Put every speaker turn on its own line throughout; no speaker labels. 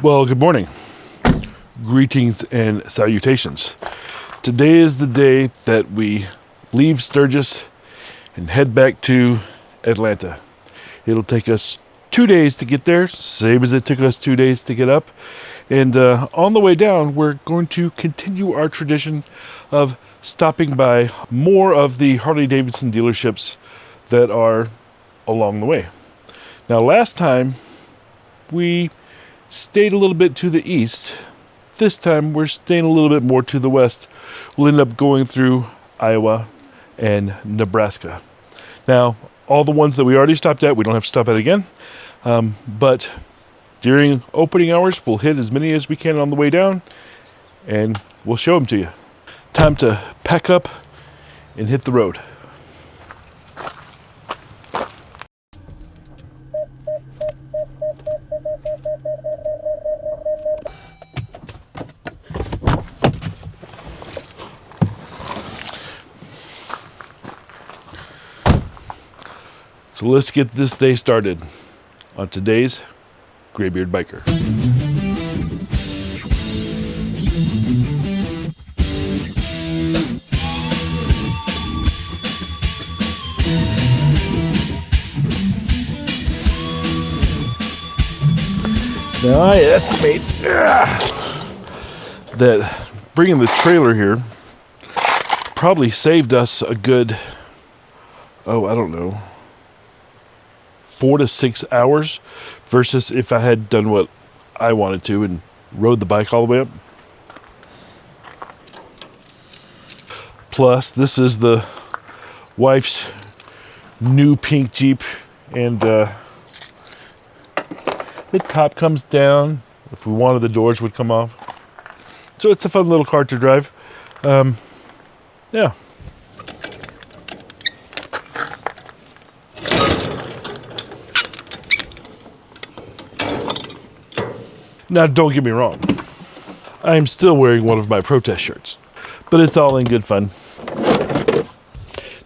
Well, good morning. Greetings and salutations. Today is the day that we leave Sturgis and head back to Atlanta. It'll take us 2 days to get there, same as it took us 2 days to get up. And on the way down, we're going to continue our tradition of stopping by more of the Harley-Davidson dealerships that are along the way. Now, last time we stayed a little bit to the east. This time we're staying a little bit more to the west. We'll end up going through Iowa and Nebraska. Now, all the ones that we already stopped at, we don't have to stop at again. But during opening hours, we'll hit as many as we can on the way down, and we'll show them to you. Time to pack up and hit the road. So let's get this day started on today's Graybeard Biker. Now I estimate that bringing the trailer here probably saved us a good, I don't know, 4 to 6 hours versus if I had done what I wanted to and rode the bike all the way up. Plus, this is the wife's new pink Jeep, and the top comes down. If we wanted, the doors would come off. So it's a fun little car to drive. Yeah. Now, don't get me wrong. I'm still wearing one of my protest shirts, but it's all in good fun.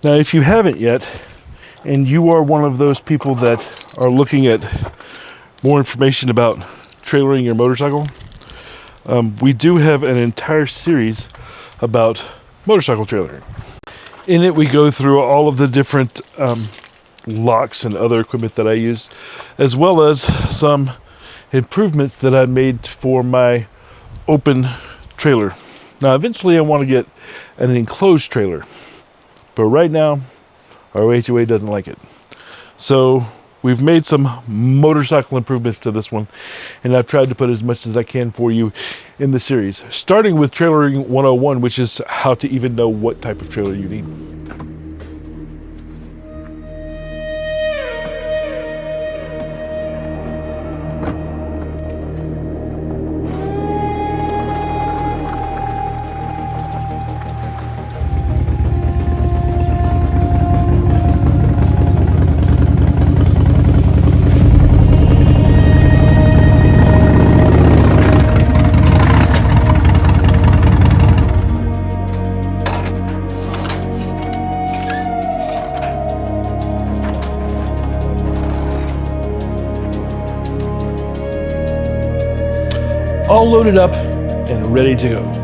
Now, if you haven't yet, and you are one of those people that are looking at more information about trailering your motorcycle, we do have an entire series about motorcycle trailering. In it, we go through all of the different locks and other equipment that I use, as well as some improvements that I made for my open trailer. Now, eventually I want to get an enclosed trailer, but right now our HOA doesn't like it. So we've made some motorcycle improvements to this one, and I've tried to put as much as I can for you in the series, starting with Trailering 101, which is how to even know what type of trailer you need. All loaded up and ready to go.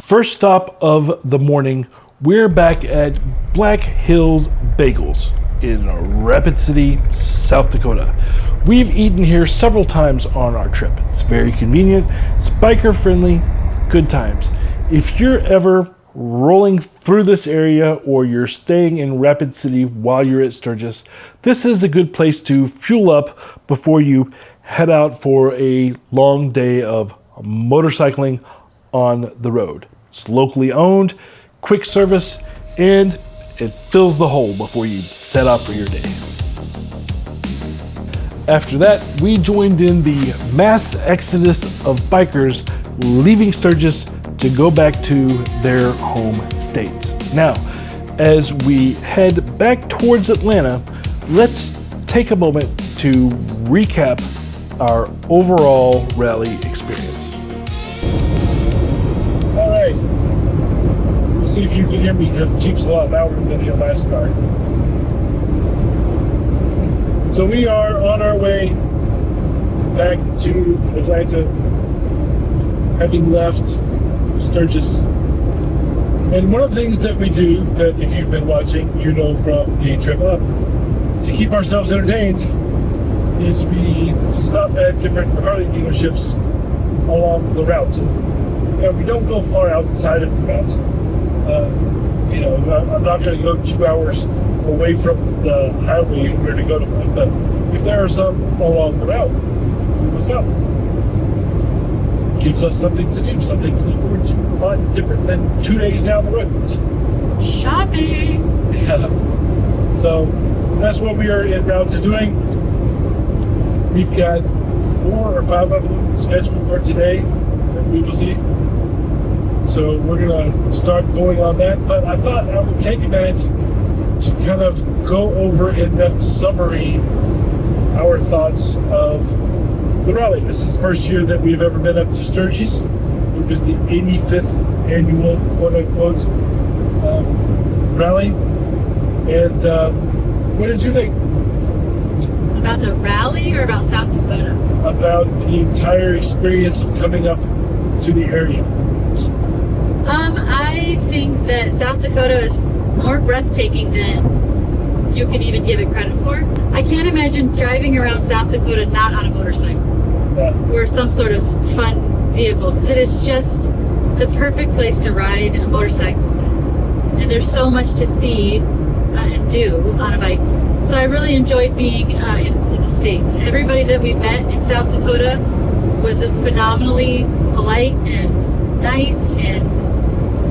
First stop of the morning, we're back at Black Hills Bagels in Rapid City, South Dakota. We've eaten here several times on our trip. It's very convenient, it's biker friendly, good times. If you're ever rolling through this area or you're staying in Rapid City while you're at Sturgis, this is a good place to fuel up before you head out for a long day of motorcycling on the road. It's locally owned, quick service, and it fills the hole before you set out for your day. After that, we joined in the mass exodus of bikers leaving Sturgis to go back to their home states. Now, as we head back towards Atlanta, let's take a moment to recap our overall rally experience. All right, we'll see if you can hear me because the Jeep's a lot louder than the last car. So we are on our way back to Atlanta, having left Sturgis. And one of the things that we do, that if you've been watching, you know from the trip up, to keep ourselves entertained, is we stop at different Harley dealerships along the route. We don't go far outside of the route. I'm not going to go 2 hours away from the highway where to go to one, but if there are some along the route, we will stop. Gives us something to do, something to look forward to, a lot different than 2 days down the road.
Shopping!
Yeah. So that's what we are en route to doing. We've got 4 or 5 of them scheduled for today that we will see. So we're gonna start going on that, but I thought I would take a minute to kind of go over in that summary our thoughts of the rally. This is the first year that we've ever been up to Sturgis. It was the 85th annual quote-unquote rally. And what did you think?
About the rally or about South Dakota?
About the entire experience of coming up to the area.
I think that South Dakota is more breathtaking than you can even give it credit for. I can't imagine driving around South Dakota not on a motorcycle or some sort of fun vehicle, because it is just the perfect place to ride a motorcycle. And there's so much to see and do on a bike. So I really enjoyed being in the state. Everybody that we met in South Dakota was phenomenally polite and nice and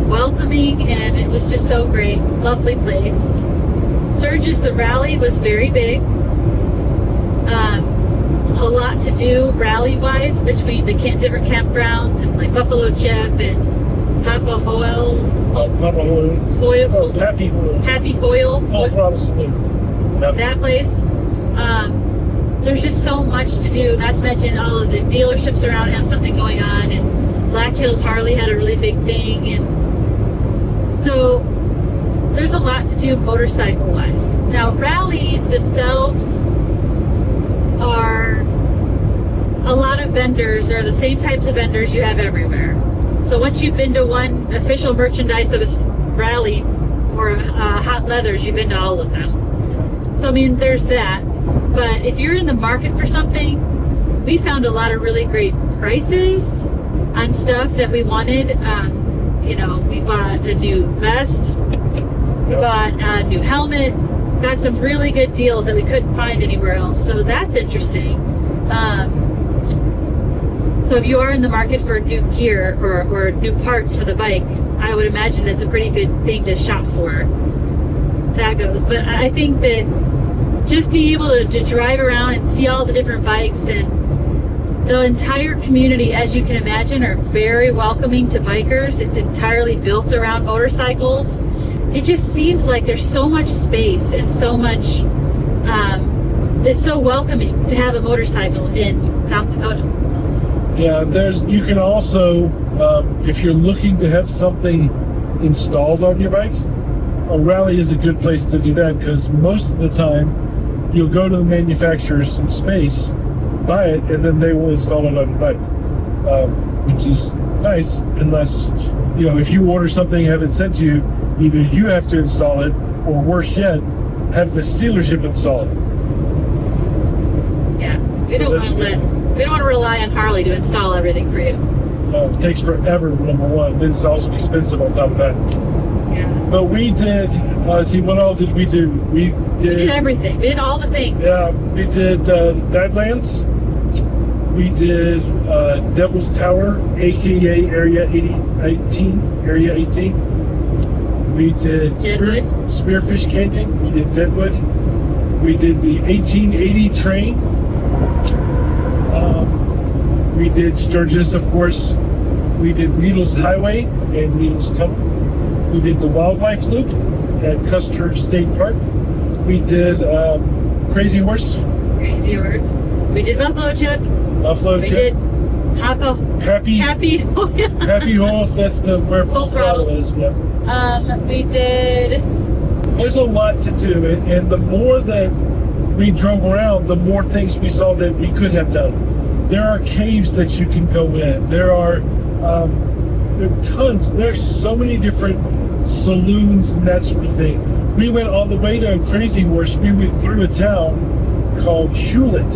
welcoming, and it was just so great. Lovely place. Sturgis, the rally was very big. A lot to do rally-wise between the different campgrounds and like Buffalo Chip and Pappy Hoyle.
Full throttle salute. Yep.
That place. There's just so much to do, not to mention all of the dealerships around have something going on, and Black Hills Harley had a really big thing, and so there's a lot to do motorcycle wise. Now rallies themselves are a lot of vendors, are the same types of vendors you have everywhere. So once you've been to one official merchandise of a rally or hot leathers, you've been to all of them. So I mean, there's that. But if you're in the market for something, we found a lot of really great prices on stuff that we wanted. We bought a new vest, we bought a new helmet, got some really good deals that we couldn't find anywhere else. So that's interesting. So if you are in the market for new gear or new parts for the bike, I would imagine that's a pretty good thing to shop for. That goes. But I think that just being able to drive around and see all the different bikes, and the entire community, as you can imagine, are very welcoming to bikers. It's entirely built around motorcycles. It just seems like there's so much space and so much, it's so welcoming to have a motorcycle in South Dakota.
Yeah, you can also, if you're looking to have something installed on your bike, a rally is a good place to do that, because most of the time you'll go to the manufacturer's space, buy it, and then they will install it on your bike, which is nice, unless, if you order something and have it sent to you, either you have to install it, or worse yet, have the dealership install it.
Yeah, we don't want to rely on Harley to install everything for you.
It takes forever, number one. Then it's also expensive on top of that.
Yeah.
But we did, what all did we do? We did
everything. We did all the things.
Yeah, we did Badlands. We did Devil's Tower, aka Area 18. We did Spearfish Canyon. We did Deadwood. We did the 1880 train,
We did Sturgis, of course. We did Needles Highway and Needles Tunnel. We did the Wildlife Loop at Custer State Park. We did Crazy Horse.
Crazy Horse. We did Buffalo Chip.
Buffalo
We
Chip.
did Pappy. Oh, yeah.
Pappy Holes. That's where Full Throttle is. Yep.
We did.
There's a lot to do, and the more that we drove around, the more things we saw that we could have done. There are caves that you can go in. There are tons. There's so many different saloons and that sort of thing. We went all the way to Crazy Horse. We went through a town called Hewlett,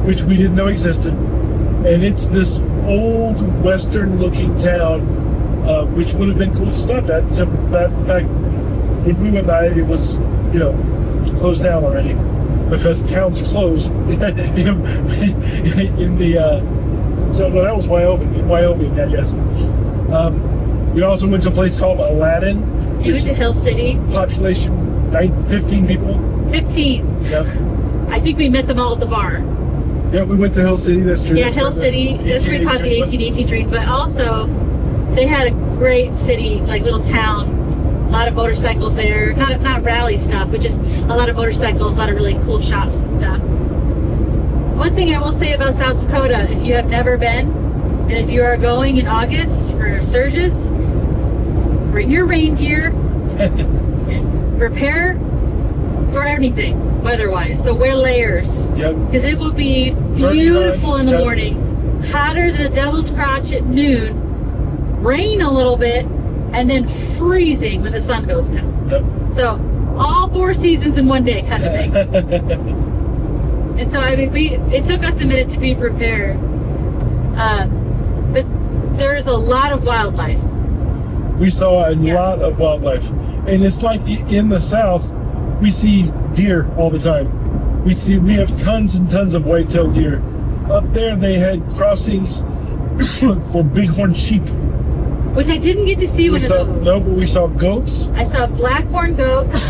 which we didn't know existed. And it's this old western-looking town, which would have been cool to stop at, except for the fact when we went by, it was, closed down already because towns closed in the. So that was Wyoming, I guess. We also went to a place called Aladdin.
You went to Hill City.
Population 15 people.
15.
Yep.
I think we met them all at the bar.
Yeah, we went to Hill City. That's true.
Yeah, Hill City. That's where we caught the 1818 train. But also, they had a great city, like little town. A lot of motorcycles there. Not rally stuff, but just a lot of motorcycles, a lot of really cool shops and stuff. One thing I will say about South Dakota, if you have never been, and if you are going in August for Sturgis, bring your rain gear. Prepare for anything weather-wise. So wear layers.
Yep.
Because it will be beautiful in the morning. Hotter than the devil's crotch at noon. Rain a little bit. And then freezing when the sun goes down.
Yep.
So all 4 seasons in one day kind of thing. And so it took us a minute to be prepared. But there's a lot of wildlife.
We saw a lot of wildlife. And it's like in the South, we see deer all the time. We have tons and tons of white-tailed deer. Up there they had crossings for bighorn sheep.
Which I didn't get to see one of those.
No, but we saw goats.
I saw blackhorn goats.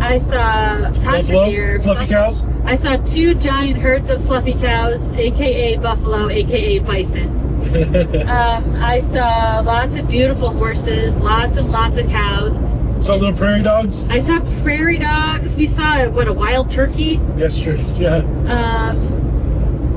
I saw tons of deer.
Fluffy cows.
I saw 2 giant herds of fluffy cows, aka buffalo, aka bison. I saw lots of beautiful horses, lots and lots of cows.
Saw little prairie dogs.
I saw prairie dogs. We saw a wild turkey.
That's true. Yeah.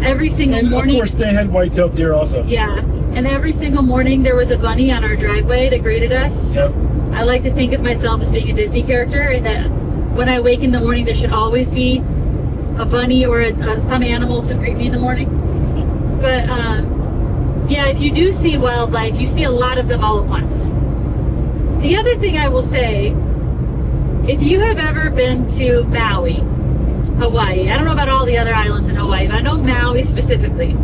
Every single morning.
Of course, they had white-tailed deer also.
Yeah. And every single morning there was a bunny on our driveway that greeted us.
Yep.
I like to think of myself as being a Disney character, and that when I wake in the morning, there should always be a bunny or some animal to greet me in the morning. But yeah, if you do see wildlife, you see a lot of them all at once. The other thing I will say, if you have ever been to Maui, Hawaii, I don't know about all the other islands in Hawaii, but I know Maui specifically.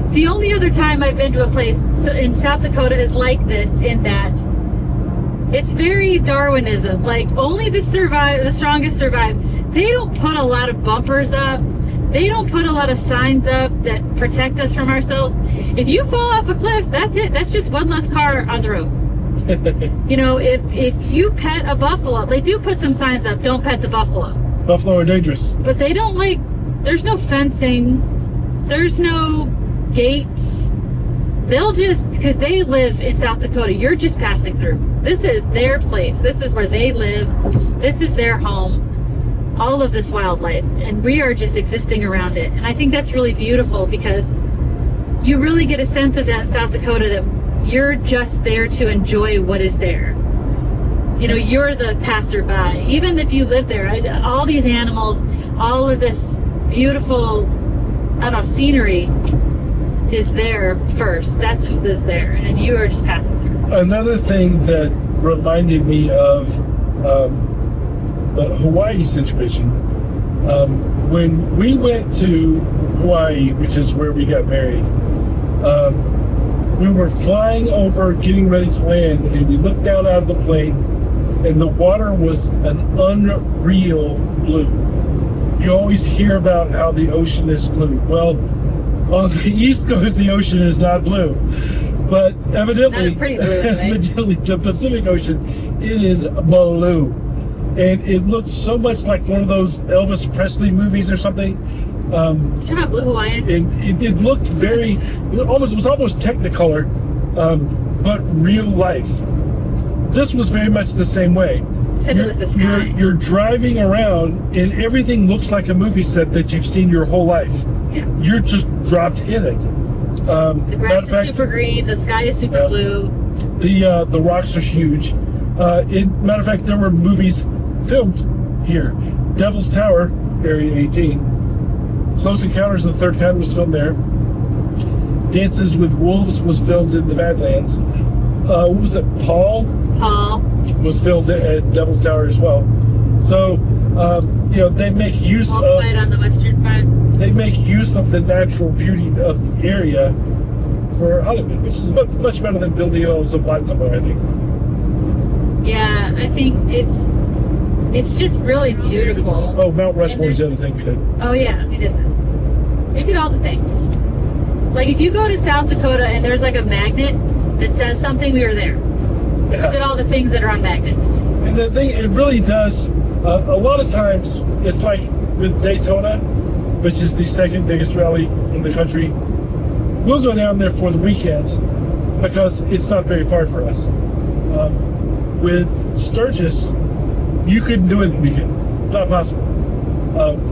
It's the only other time I've been to a place in South Dakota is like this, in that it's very Darwinism. Like, only the strongest survive. They don't put a lot of bumpers up. They don't put a lot of signs up that protect us from ourselves. If you fall off a cliff, that's it. That's just one less car on the road. If you pet a buffalo, they do put some signs up, don't pet the buffalo.
Buffalo are dangerous.
But they don't there's no fencing. There's no gates. They'll just, because they live in South Dakota, you're just passing through. This is their place. This is where they live. This is their home. All of this wildlife. And we are just existing around it. And I think that's really beautiful, because you really get a sense of that in South Dakota, that you're just there to enjoy what is there. You're the passerby. Even if you live there, all these animals, all of this beautiful, scenery is there first. That's who lives there. And you are just passing through.
Another thing that reminded me of the Hawaii situation, when we went to Hawaii, which is where we got married, we were flying over, getting ready to land, and we looked down out of the plane, and the water was an unreal blue. You always hear about how the ocean is blue. Well, on the East Coast, the ocean is not blue. But evidently,
not pretty blue, right?
Evidently, the Pacific Ocean, it is blue. And it looked so much like one of those Elvis Presley movies or something.
You talking about Blue Hawaiian?
It looked very, it was almost Technicolor, but real life. This was very much the same way.
Said it was the sky.
You're driving around and everything looks like a movie set that you've seen your whole life.
Yeah.
You're just dropped in it.
The grass is super green. The sky is super blue.
The rocks are huge. Matter of fact, there were movies filmed here. Devil's Tower, Area 18. Close Encounters of the Third Kind was filmed there. Dances with Wolves was filmed in the Badlands. What was it? Paul was filmed at Devil's Tower as well. So, they make use of
on the western front.
They make use of the natural beauty of the area for Hollywood, which is much better than building a supply somewhere, I think.
Yeah, I think it's just really beautiful.
Oh, Mount Rushmore is the other thing we did.
Oh yeah, we did that. We did all the things. Like if you go to South Dakota and there's like a magnet that says something, we were there.
Yeah.
We did all the things that are on magnets.
And the thing, it really does, a lot of times, it's like with Daytona, which is the second biggest rally in the country. We'll go down there for the weekend because it's not very far for us. With Sturgis, you couldn't do it in a weekend. Not possible.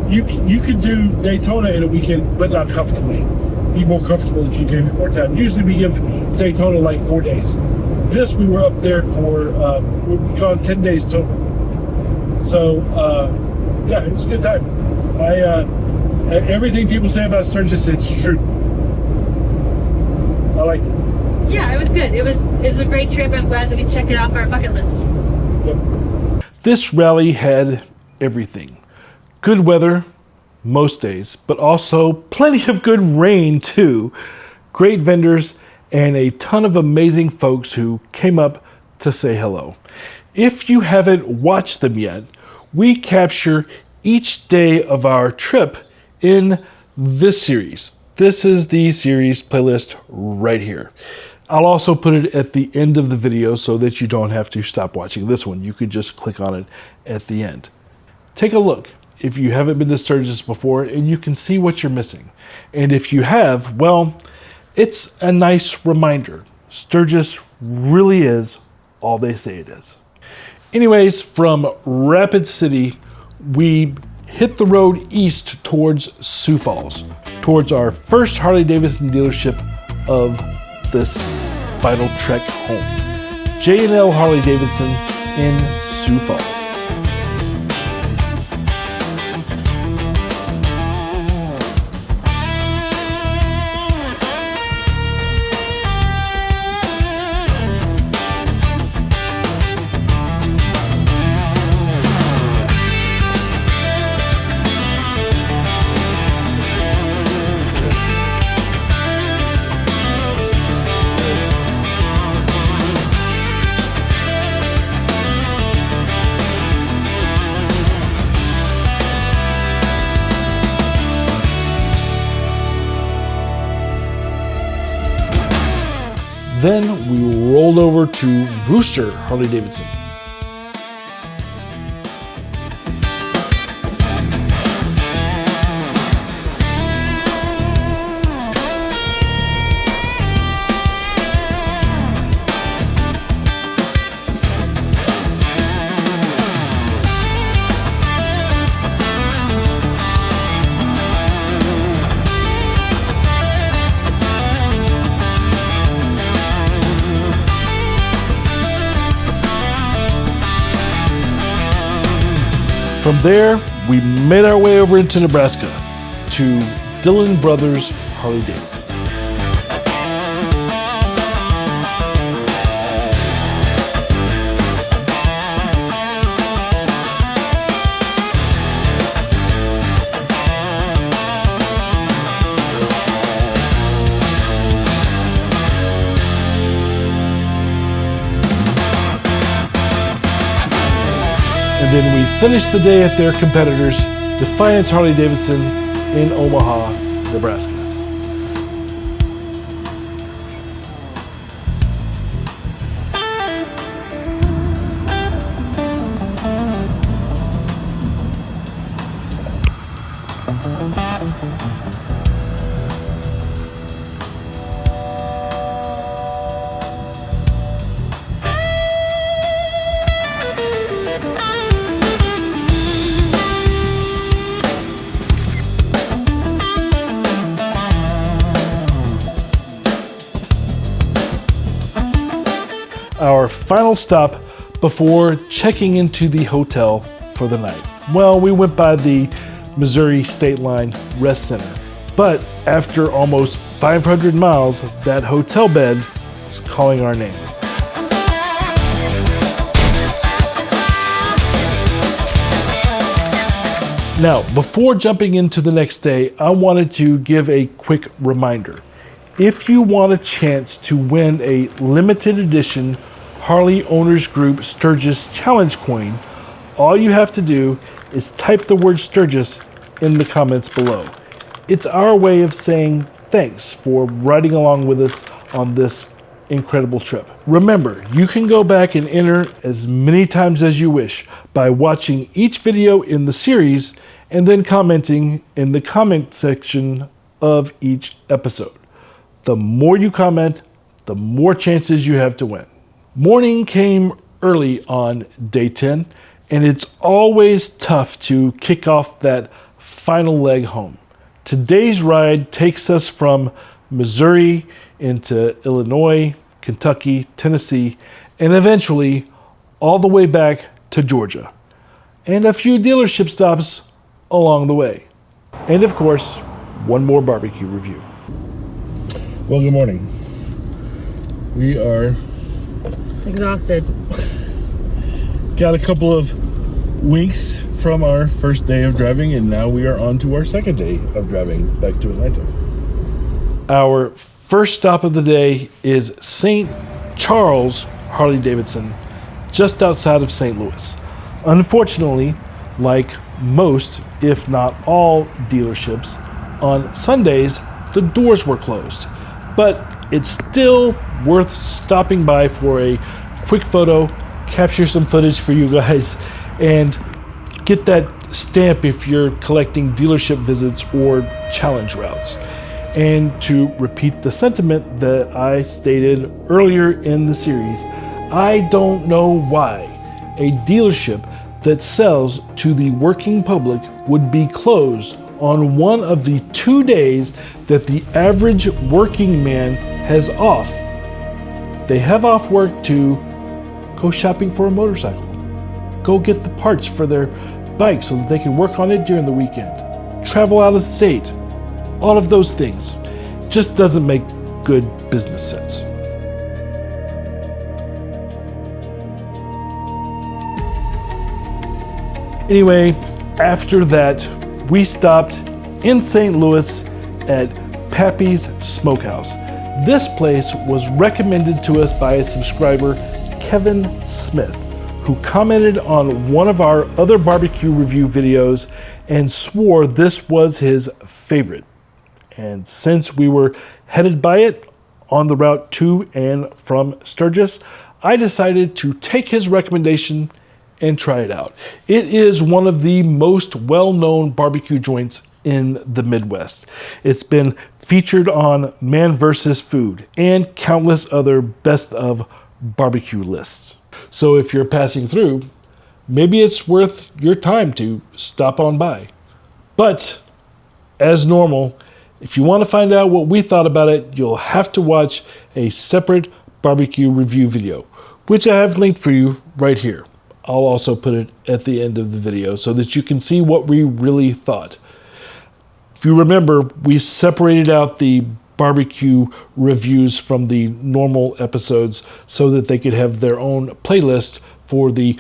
You could do Daytona in a weekend, but not comfortably. Be more comfortable if you gave it more time. Usually we give Daytona like 4 days. This, we were up there for, we've gone 10 days total. So, yeah, it was a good time. Everything people say about Sturgis, it's true. I liked it.
Yeah, it was good. It was a great trip. I'm glad that we checked it off our bucket list.
Yep.
This rally had everything. Good weather most days, but also plenty of good rain too. Great vendors and a ton of amazing folks who came up to say hello. If you haven't watched them yet, we capture each day of our trip in this series. This is the series playlist right here. I'll also put it at the end of the video so that you don't have to stop watching this one. You could just click on it at the end. Take a look if you haven't been to Sturgis before, and you can see what you're missing. And if you have, well, it's a nice reminder. Sturgis really is all they say it is. Anyways, from Rapid City, we hit the road east towards Sioux Falls, towards our first Harley-Davidson dealership of this final trek home. J&L Harley-Davidson in Sioux Falls. Then we rolled over to Rooster Harley-Davidson. From there, we made our way over into Nebraska to Dillon Brothers Harley-Davidson. And then we finished the day at their competitors, Defiance Harley-Davidson in Omaha, Nebraska. final stop before checking into the hotel for the night. Well, we went by the Missouri State Line Rest Center, but after almost 500 miles, that hotel bed was calling our name. Now, before jumping into the next day, I wanted to give a quick reminder. If you want a chance to win a limited edition Harley Owners Group Sturgis Challenge Coin, all you have to do is type the word Sturgis in the comments below. It's our way of saying thanks for riding along with us on this incredible trip. Remember, you can go back and enter as many times as you wish by watching each video in the series and then commenting in the comment section of each episode. The more you comment, the more chances you have to win. Morning came early on day 10, and it's always tough to kick off that final leg home. Today's ride takes us from Missouri into Illinois, Kentucky, Tennessee, and eventually all the way back to Georgia, and a few dealership stops along the way. And of course, one more barbecue review. Well, good morning. We are
Exhausted.
got a couple of weeks from our first day of driving, and now we are on to our second day of driving back to Atlanta. Our first stop of the day is St. Charles Harley-Davidson, just outside of St. Louis. Unfortunately, like most, if not all dealerships, on Sundays, the doors were closed. But it's still worth stopping by for a quick photo, capture some footage for you guys, and get that stamp if you're collecting dealership visits or challenge routes. And to repeat the sentiment that I stated earlier in the series, I don't know why a dealership that sells to the working public would be closed on one of the 2 days that the average working man has off. They have off work to go shopping for a motorcycle, go get the parts for their bike so that they can work on it during the weekend, travel out of state, all of those things. Just doesn't make good business sense. Anyway, after that, we stopped in St. Louis at Pappy's Smokehouse. This place was recommended to us by a subscriber, Kevin Smith, who commented on one of our other barbecue review videos and swore this was his favorite. And since we were headed by it on the route to and from Sturgis, I decided to take his recommendation and try it out. It is one of the most well-known barbecue joints in the Midwest. It's been featured on Man vs. Food and countless other best of barbecue lists. So if you're passing through, maybe it's worth your time to stop on by. But as normal, if you want to find out what we thought about it, you'll have to watch a separate barbecue review video, which I have linked for you right here. I'll also put it at the end of the video so that you can see what we really thought. If you remember, we separated out the barbecue reviews from the normal episodes so that they could have their own playlist for the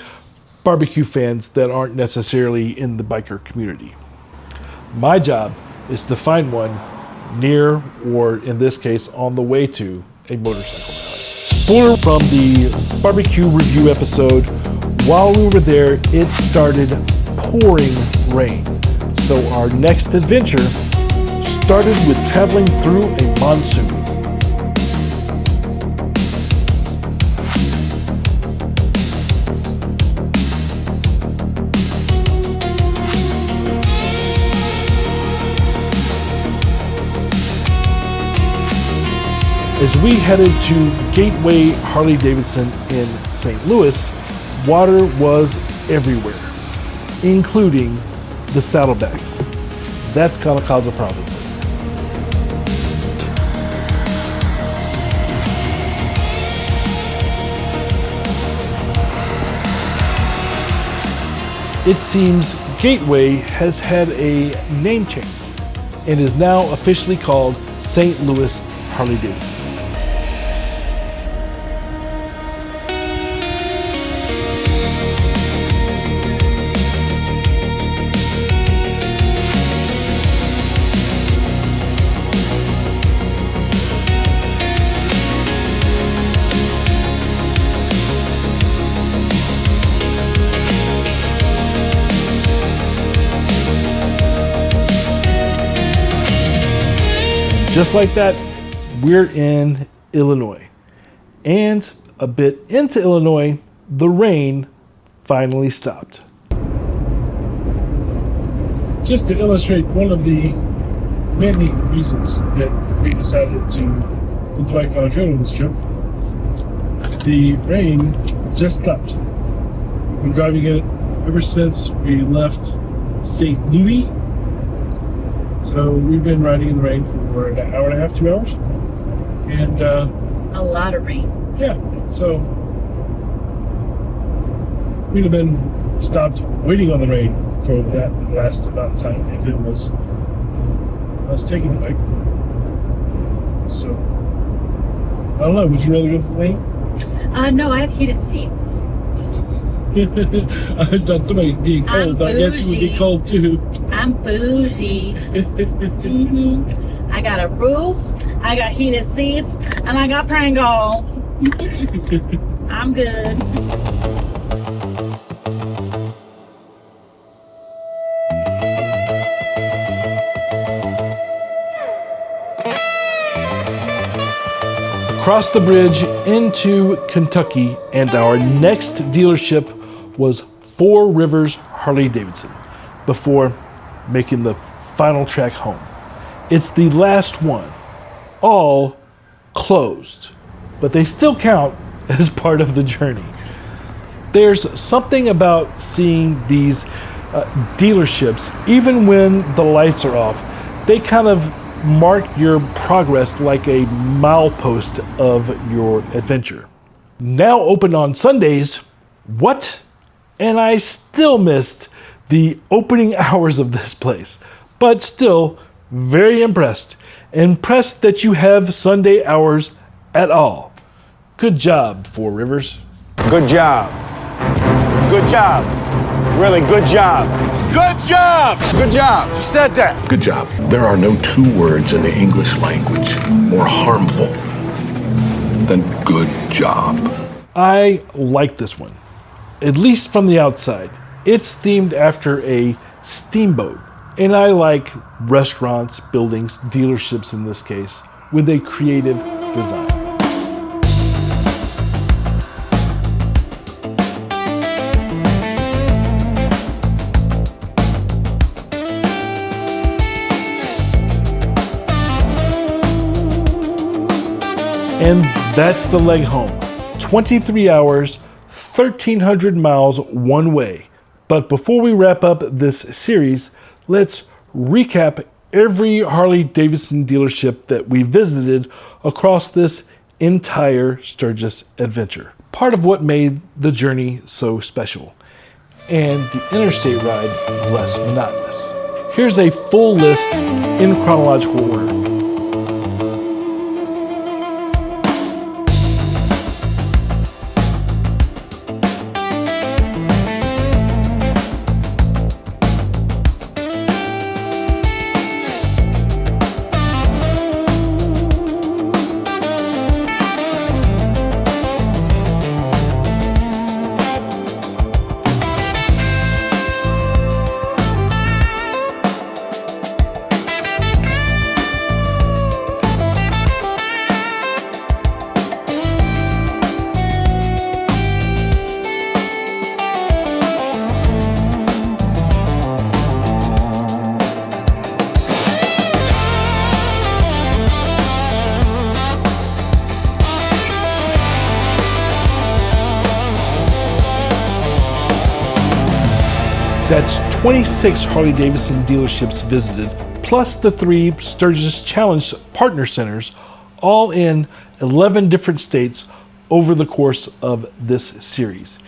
barbecue fans that aren't necessarily in the biker community. My job is to find one near, or in this case, on the way to a motorcycle rally. Spoiler from the barbecue review episode, while we were there, it started pouring rain. So our next adventure started with traveling through a monsoon. As we headed to Gateway Harley-Davidson in St. Louis, water was everywhere, including the saddlebags. That's gonna cause a problem. It seems Gateway has had a name change and is now officially called St. Louis Harley-Davidson. Just like that, we're in Illinois. And a bit into Illinois, the rain finally stopped.
Just to illustrate one of the many reasons that we decided to put the bike on a trailer this trip, the rain just stopped. We've been driving it ever since we left St. Louis. So we've been riding in the rain for an hour and a half, 2 hours. And
A lot of rain.
yeah, so we'd have been stopped waiting on the rain for that last amount of time if it was us taking the bike. So I don't know, would you rather go with the rain?
No, I have heated seats.
I was not talking about being cold. I guess you would be
bougie.
cold too.
I'm bougie. I got a roof, I got heated seats, and I got Pringles. I'm good.
Across the bridge into Kentucky, and our next dealership was Four Rivers Harley-Davidson before making the final trek home. It's the last one, all closed, but they still count as part of the journey. There's something about seeing these dealerships, even when the lights are off, they kind of mark your progress like a milepost of your adventure. Now open on Sundays, what? And I still missed the opening hours of this place, but still very impressed. Impressed that you have Sunday hours at all. Good job, Four Rivers.
Good job. Good job. Really good job. Good job. Good job. You said that.
Good job. There are no two words in the English language more harmful than good job.
I like this one, at least from the outside. It's themed after a steamboat, and I like restaurants, buildings, dealerships in this case, with a creative design. And that's the leg home. 23 hours, 1,300 miles one way. But before we wrap up this series, let's recap every Harley-Davidson dealership that we visited across this entire Sturgis adventure. Part of what made the journey so special, and the interstate ride less monotonous. Here's a full list in chronological order. That's 26 Harley-Davidson dealerships visited, plus the 3 Sturgis Challenge Partner Centers, all in 11 different states over the course of this series.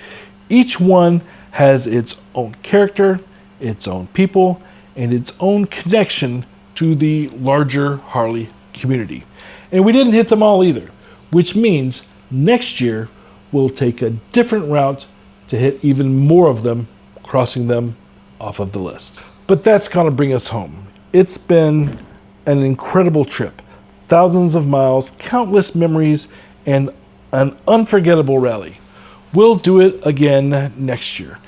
Each one has its own character, its own people, and its own connection to the larger Harley community. And we didn't hit them all either, which means next year we'll take a different route to hit even more of them, crossing them off of the list. But that's going to bring us home. It's been an incredible trip. Thousands of miles, countless memories, and an unforgettable rally. We'll do it again next year.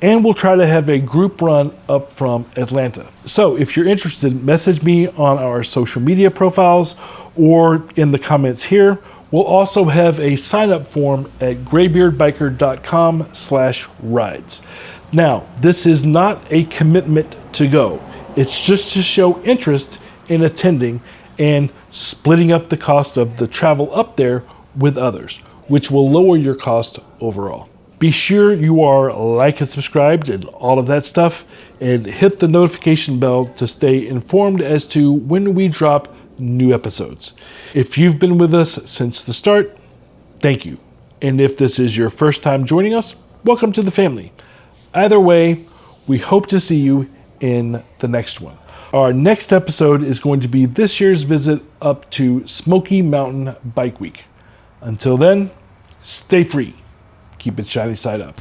And we'll try to have a group run up from Atlanta. So if you're interested, message me on our social media profiles or in the comments here. We'll also have a sign-up form at graybeardbiker.com/rides. Now, this is not a commitment to go. It's just to show interest in attending and splitting up the cost of the travel up there with others, which will lower your cost overall. Be sure you are like and subscribed and all of that stuff, and hit the notification bell to stay informed as to when we drop new episodes. If you've been with us since the start, thank you. And if this is your first time joining us, welcome to the family. Either way, we hope to see you in the next one. Our next episode is going to be this year's visit up to Smoky Mountain Bike Week. Until then, stay free. Keep it shiny side up.